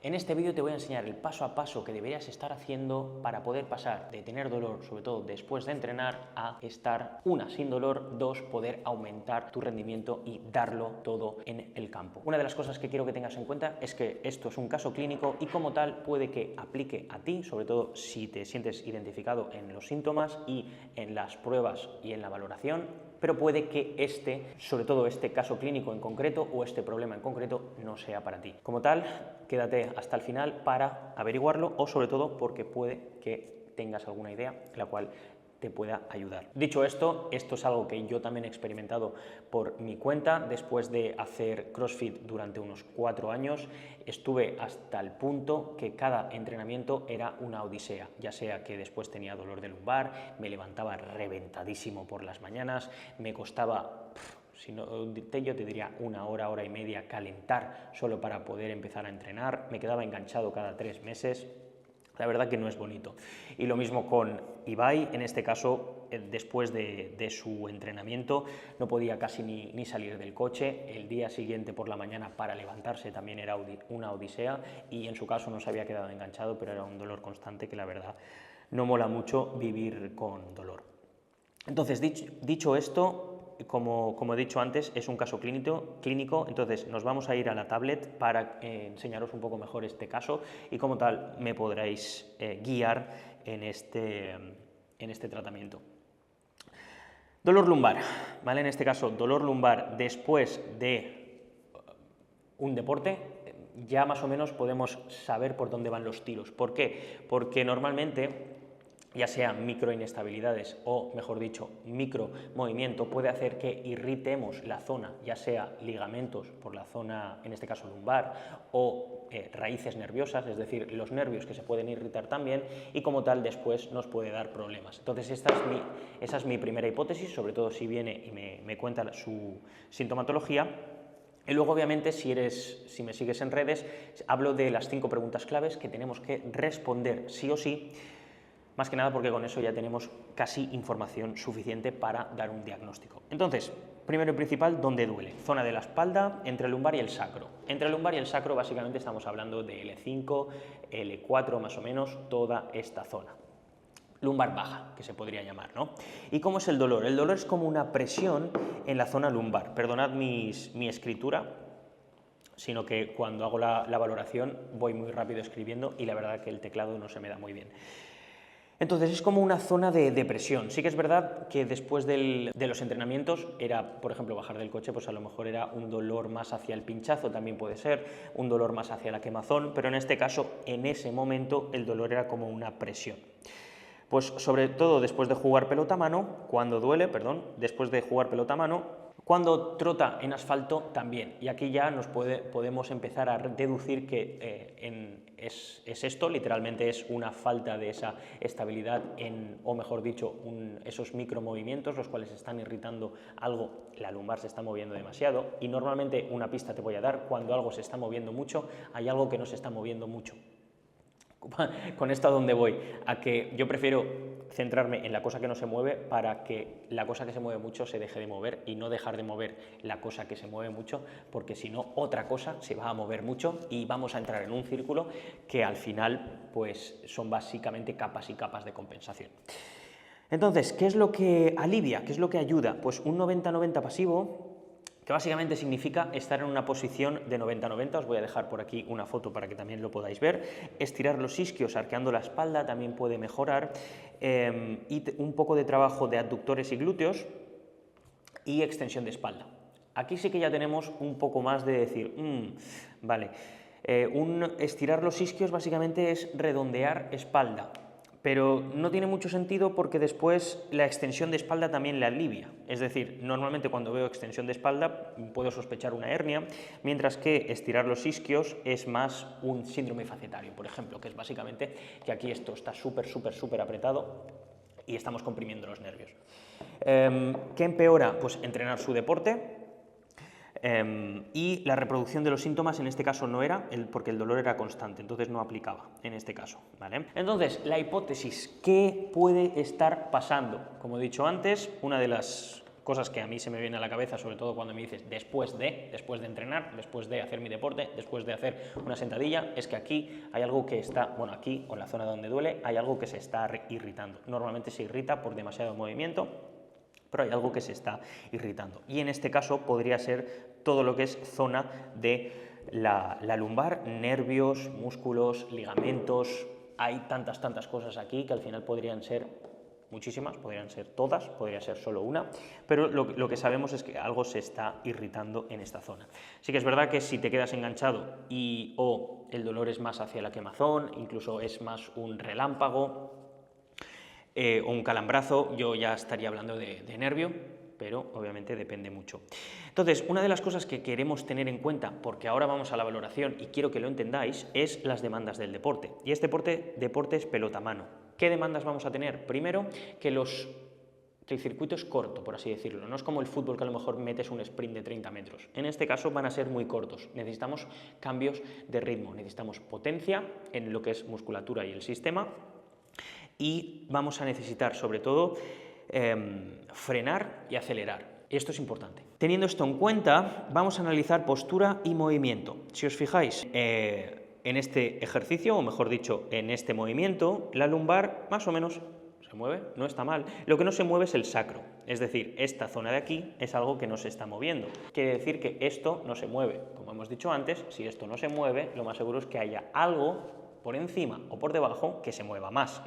En este vídeo te voy a enseñar el paso a paso que deberías estar haciendo para poder pasar de tener dolor, sobre todo después de entrenar, a estar, una, sin dolor, dos, poder aumentar tu rendimiento y darlo todo en el campo. Una de las cosas que quiero que tengas en cuenta es que esto es un caso clínico y como tal puede que aplique a ti, sobre todo si te sientes identificado en los síntomas y en las pruebas y en la valoración, pero puede que sobre todo este caso clínico en concreto o este problema en concreto no sea para ti. Como tal, quédate hasta el final para averiguarlo o sobre todo porque puede que tengas alguna idea la cual te pueda ayudar. Dicho esto, esto es algo que yo también he experimentado por mi cuenta. Después de hacer CrossFit durante unos 4 años, estuve hasta el punto que cada entrenamiento era una odisea, ya sea que después tenía dolor de lumbar, me levantaba reventadísimo por las mañanas, me costaba, si no, yo te diría una hora, hora y media calentar solo para poder empezar a entrenar, me quedaba enganchado cada 3 meses. La verdad que no es bonito. Y lo mismo con Ibai, en este caso, después de su entrenamiento, no podía casi ni salir del coche. El día siguiente por la mañana para levantarse también era una odisea y en su caso no se había quedado enganchado, pero era un dolor constante que la verdad no mola mucho vivir con dolor. Entonces, dicho esto, como he dicho antes, es un caso clínico, entonces nos vamos a ir a la tablet para enseñaros un poco mejor este caso y como tal me podréis guiar en este tratamiento. Dolor lumbar, ¿vale? En este caso, dolor lumbar después de un deporte, ya más o menos podemos saber por dónde van los tiros. ¿Por qué? Porque normalmente, ya sea microinestabilidades o, mejor dicho, micromovimiento, puede hacer que irritemos la zona, ya sea ligamentos por la zona, en este caso lumbar, o raíces nerviosas, es decir, los nervios que se pueden irritar también, y como tal después nos puede dar problemas. Entonces esa es mi primera hipótesis, sobre todo si viene y me cuenta su sintomatología. Y luego, obviamente, si me sigues en redes, hablo de las 5 preguntas claves que tenemos que responder sí o sí, más que nada porque con eso ya tenemos casi información suficiente para dar un diagnóstico. Entonces, primero y principal, ¿dónde duele? Zona de la espalda, entre el lumbar y el sacro. Entre el lumbar y el sacro básicamente estamos hablando de L5, L4 más o menos, toda esta zona. Lumbar baja, que se podría llamar, ¿no? ¿Y cómo es el dolor? El dolor es como una presión en la zona lumbar. Perdonad mi escritura, sino que cuando hago la valoración voy muy rápido escribiendo y la verdad que el teclado no se me da muy bien. Entonces es como una zona de depresión. Sí que es verdad que después de los entrenamientos era, por ejemplo, bajar del coche, pues a lo mejor era un dolor más hacia el pinchazo, también puede ser, un dolor más hacia la quemazón, pero en este caso, en ese momento, el dolor era como una presión. Pues sobre todo después de jugar pelota a mano, después de jugar pelota a mano, cuando trota en asfalto también, y aquí ya podemos empezar a deducir que es esto, literalmente es una falta de esa estabilidad o mejor dicho, esos micromovimientos los cuales están irritando algo, la lumbar se está moviendo demasiado, y normalmente una pista te voy a dar, cuando algo se está moviendo mucho, hay algo que no se está moviendo mucho. Con esto a dónde voy, a que yo prefiero centrarme en la cosa que no se mueve para que la cosa que se mueve mucho se deje de mover y no dejar de mover la cosa que se mueve mucho, porque si no otra cosa se va a mover mucho y vamos a entrar en un círculo que al final pues son básicamente capas y capas de compensación. Entonces, ¿qué es lo que alivia? ¿Qué es lo que ayuda? Pues un 90-90 pasivo, que básicamente significa estar en una posición de 90-90, os voy a dejar por aquí una foto para que también lo podáis ver, estirar los isquios arqueando la espalda también puede mejorar, y un poco de trabajo de abductores y glúteos y extensión de espalda. Aquí sí que ya tenemos un poco más de decir, vale, estirar los isquios básicamente es redondear espalda, pero no tiene mucho sentido porque después la extensión de espalda también la alivia. Es decir, normalmente cuando veo extensión de espalda puedo sospechar una hernia, mientras que estirar los isquios es más un síndrome facetario, por ejemplo, que es básicamente que aquí esto está súper apretado y estamos comprimiendo los nervios. ¿Qué empeora? Pues entrenar su deporte. Y la reproducción de los síntomas en este caso no era, porque el dolor era constante, entonces no aplicaba en este caso, ¿vale? Entonces, la hipótesis, ¿qué puede estar pasando? Como he dicho antes, una de las cosas que a mí se me vienen a la cabeza, sobre todo cuando me dices después de entrenar, después de hacer mi deporte, después de hacer una sentadilla, es que aquí hay algo que está, bueno, aquí o en la zona donde duele, hay algo que se está irritando. Normalmente se irrita por demasiado movimiento, pero hay algo que se está irritando. Y en este caso podría ser todo lo que es zona de la lumbar, nervios, músculos, ligamentos. Hay tantas cosas aquí que al final podrían ser muchísimas, podrían ser todas, podría ser solo una, pero lo que sabemos es que algo se está irritando en esta zona. Sí que es verdad que si te quedas enganchado o el dolor es más hacia la quemazón, incluso es más un relámpago, o un calambrazo, yo ya estaría hablando de nervio, pero obviamente depende mucho. Entonces, una de las cosas que queremos tener en cuenta, porque ahora vamos a la valoración y quiero que lo entendáis, es las demandas del deporte. Y este deporte es pelota-mano. ¿Qué demandas vamos a tener? Primero, que el circuito es corto, por así decirlo. No es como el fútbol, que a lo mejor metes un sprint de 30 metros. En este caso van a ser muy cortos. Necesitamos cambios de ritmo, necesitamos potencia en lo que es musculatura y el sistema, y vamos a necesitar, sobre todo, frenar y acelerar. Esto es importante. Teniendo esto en cuenta, vamos a analizar postura y movimiento. Si os fijáis en este ejercicio, o mejor dicho, en este movimiento, la lumbar más o menos se mueve, no está mal. Lo que no se mueve es el sacro, es decir, esta zona de aquí es algo que no se está moviendo. Quiere decir que esto no se mueve. Como hemos dicho antes, si esto no se mueve, lo más seguro es que haya algo por encima o por debajo que se mueva más.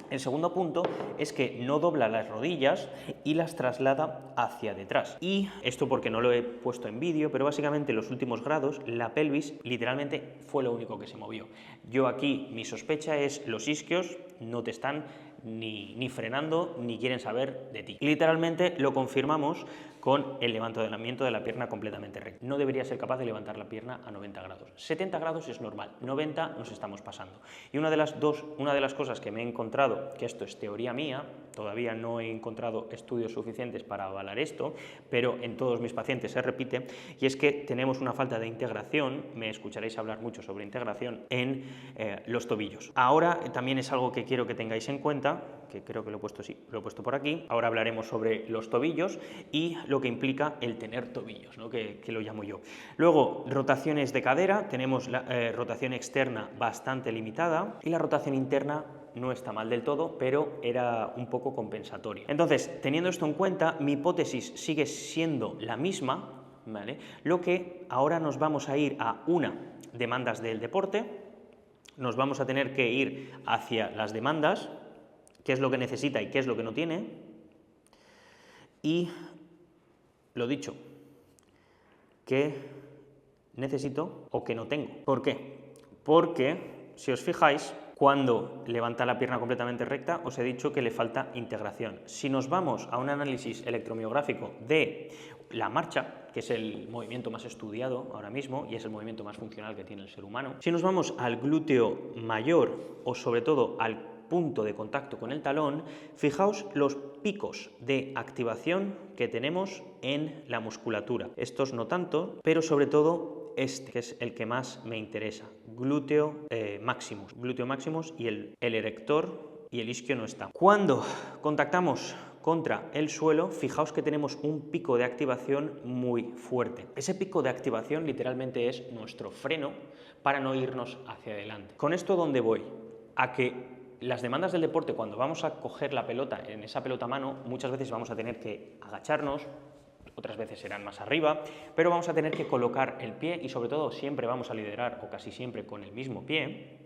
El segundo punto es que no dobla las rodillas y las traslada hacia detrás. Y esto porque no lo he puesto en vídeo, pero básicamente en los últimos grados la pelvis literalmente fue lo único que se movió. Yo aquí mi sospecha es los isquios no te están ni frenando ni quieren saber de ti. Y literalmente lo confirmamos con el levantamiento de la pierna completamente recta. No debería ser capaz de levantar la pierna a 90 grados. 70 grados es normal, 90 nos estamos pasando. Y una de las cosas que me he encontrado, que esto es teoría mía, todavía no he encontrado estudios suficientes para avalar esto, pero en todos mis pacientes se repite, y es que tenemos una falta de integración, me escucharéis hablar mucho sobre integración, en los tobillos. Ahora también es algo que quiero que tengáis en cuenta, que creo que lo he puesto, sí, lo he puesto por aquí. Ahora hablaremos sobre los tobillos y lo que implica el tener tobillos, ¿no? que lo llamo yo. Luego, rotaciones de cadera, tenemos la rotación externa bastante limitada y la rotación interna no está mal del todo, pero era un poco compensatoria. Entonces, teniendo esto en cuenta, mi hipótesis sigue siendo la misma, ¿vale? Lo que ahora nos vamos a ir a demandas del deporte, nos vamos a tener que ir hacia las demandas, qué es lo que necesita y qué es lo que no tiene, y lo dicho, qué necesito o qué no tengo. ¿Por qué? Porque, si os fijáis, cuando levanta la pierna completamente recta, os he dicho que le falta integración. Si nos vamos a un análisis electromiográfico de la marcha, que es el movimiento más estudiado ahora mismo y es el movimiento más funcional que tiene el ser humano, si nos vamos al glúteo mayor o sobre todo al punto de contacto con el talón, fijaos los picos de activación que tenemos en la musculatura. Estos no tanto, pero sobre todo este, que es el que más me interesa, glúteo maximus y el erector y el isquio no está. Cuando contactamos contra el suelo, fijaos que tenemos un pico de activación muy fuerte. Ese pico de activación literalmente es nuestro freno para no irnos hacia adelante. ¿Con esto dónde voy? A que las demandas del deporte, cuando vamos a coger la pelota en esa pelota a mano, muchas veces vamos a tener que agacharnos, otras veces serán más arriba, pero vamos a tener que colocar el pie y sobre todo siempre vamos a liderar o casi siempre con el mismo pie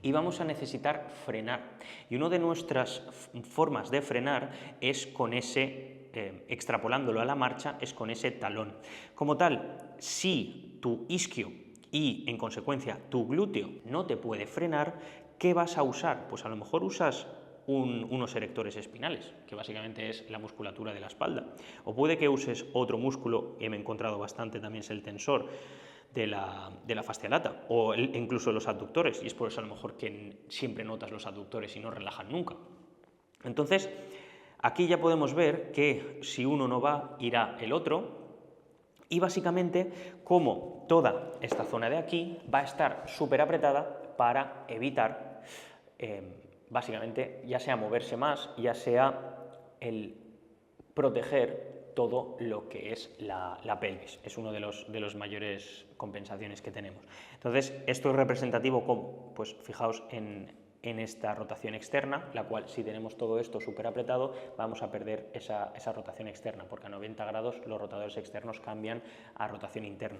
y vamos a necesitar frenar. Y una de nuestras formas de frenar es con ese, extrapolándolo a la marcha, es con ese talón. Como tal, si tu isquio y en consecuencia tu glúteo no te puede frenar, ¿qué vas a usar? Pues a lo mejor usas unos erectores espinales, que básicamente es la musculatura de la espalda. O puede que uses otro músculo, que me he encontrado bastante también es el tensor de la fascia lata, o incluso los abductores, y es por eso a lo mejor que siempre notas los abductores y no relajan nunca. Entonces, aquí ya podemos ver que si uno no va, irá el otro, y básicamente como toda esta zona de aquí va a estar súper apretada para evitar, básicamente, ya sea moverse más, ya sea el proteger todo lo que es la pelvis. Es uno de los mayores compensaciones que tenemos. Entonces, esto es representativo como, pues fijaos en esta rotación externa, la cual si tenemos todo esto súper apretado vamos a perder esa rotación externa, porque a 90 grados los rotadores externos cambian a rotación interna.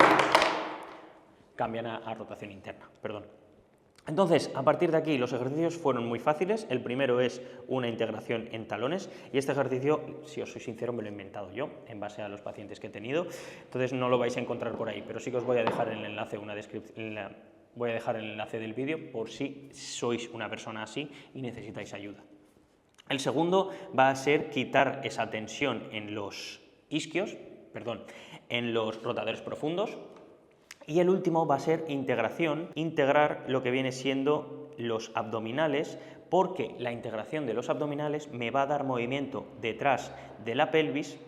Perdón. Entonces, a partir de aquí los ejercicios fueron muy fáciles. El primero es una integración en talones y este ejercicio, si os soy sincero, me lo he inventado yo en base a los pacientes que he tenido, entonces no lo vais a encontrar por ahí, pero sí que os voy a dejar el enlace, voy a dejar el enlace del vídeo por si sois una persona así y necesitáis ayuda. El segundo va a ser quitar esa tensión en los isquios, en los rotadores profundos. Y el último va a ser integración, integrar lo que viene siendo los abdominales, porque la integración de los abdominales me va a dar movimiento detrás de la pelvis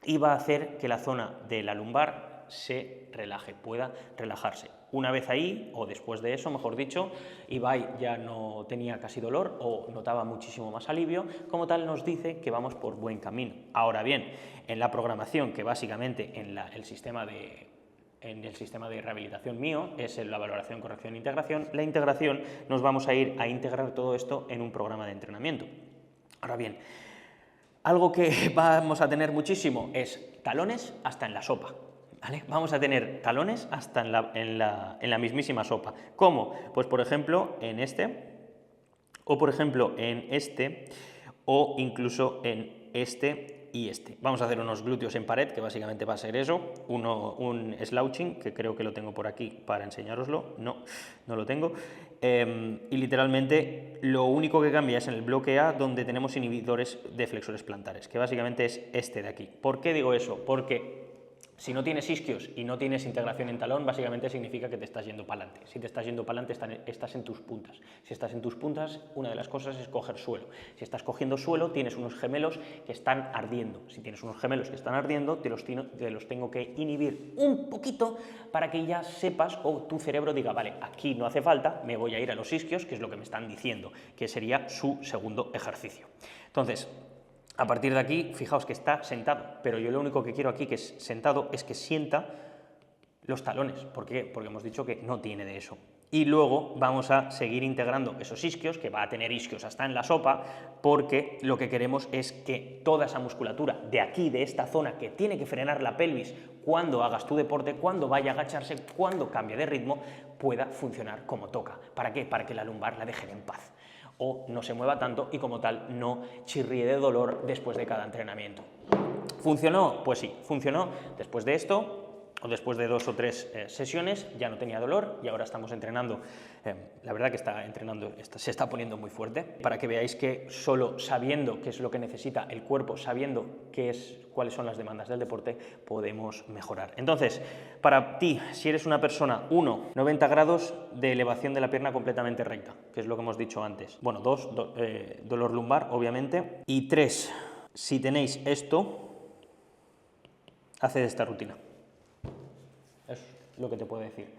y va a hacer que la zona de la lumbar se relaje, pueda relajarse. Una vez ahí, o después de eso, mejor dicho, Ibai ya no tenía casi dolor o notaba muchísimo más alivio, como tal nos dice que vamos por buen camino. Ahora bien, en la programación, que básicamente en el sistema de rehabilitación mío es la valoración, corrección e integración, la integración nos vamos a ir a integrar todo esto en un programa de entrenamiento. Ahora bien, algo que vamos a tener muchísimo es talones hasta en la sopa. ¿Vale? Vamos a tener talones hasta en la mismísima sopa. ¿Cómo? Pues por ejemplo en este, o por ejemplo en este, o incluso en este y este. Vamos a hacer unos glúteos en pared, que básicamente va a ser eso, un slouching, que creo que lo tengo por aquí para enseñároslo, no lo tengo, y literalmente lo único que cambia es en el bloque A, donde tenemos inhibidores de flexores plantares, que básicamente es este de aquí. ¿Por qué digo eso? Porque si no tienes isquios y no tienes integración en talón, básicamente significa que te estás yendo para adelante. Si te estás yendo para adelante, estás en tus puntas. Si estás en tus puntas, una de las cosas es coger suelo. Si estás cogiendo suelo, tienes unos gemelos que están ardiendo. Si tienes unos gemelos que están ardiendo, te los tengo que inhibir un poquito para que ya sepas o tu cerebro diga, vale, aquí no hace falta, me voy a ir a los isquios, que es lo que me están diciendo, que sería su segundo ejercicio. Entonces, a partir de aquí, fijaos que está sentado, pero yo lo único que quiero aquí que es sentado es que sienta los talones. ¿Por qué? Porque hemos dicho que no tiene de eso. Y luego vamos a seguir integrando esos isquios, que va a tener isquios hasta en la sopa, porque lo que queremos es que toda esa musculatura de aquí, de esta zona, que tiene que frenar la pelvis cuando hagas tu deporte, cuando vaya a agacharse, cuando cambie de ritmo, pueda funcionar como toca. ¿Para qué? Para que la lumbar la dejen en paz o no se mueva tanto y como tal no chirríe de dolor después de cada entrenamiento. ¿Funcionó? Pues sí, funcionó. Después de esto, o después de 2 o 3 sesiones, ya no tenía dolor y ahora estamos entrenando. La verdad que se está poniendo muy fuerte, para que veáis que solo sabiendo qué es lo que necesita el cuerpo, sabiendo cuáles son las demandas del deporte, podemos mejorar. Entonces, para ti, si eres una persona, 1, 90 grados de elevación de la pierna completamente recta, que es lo que hemos dicho antes. Bueno, 2, dolor lumbar, obviamente. Y 3, si tenéis esto, haced esta rutina. Es lo que te puedo decir.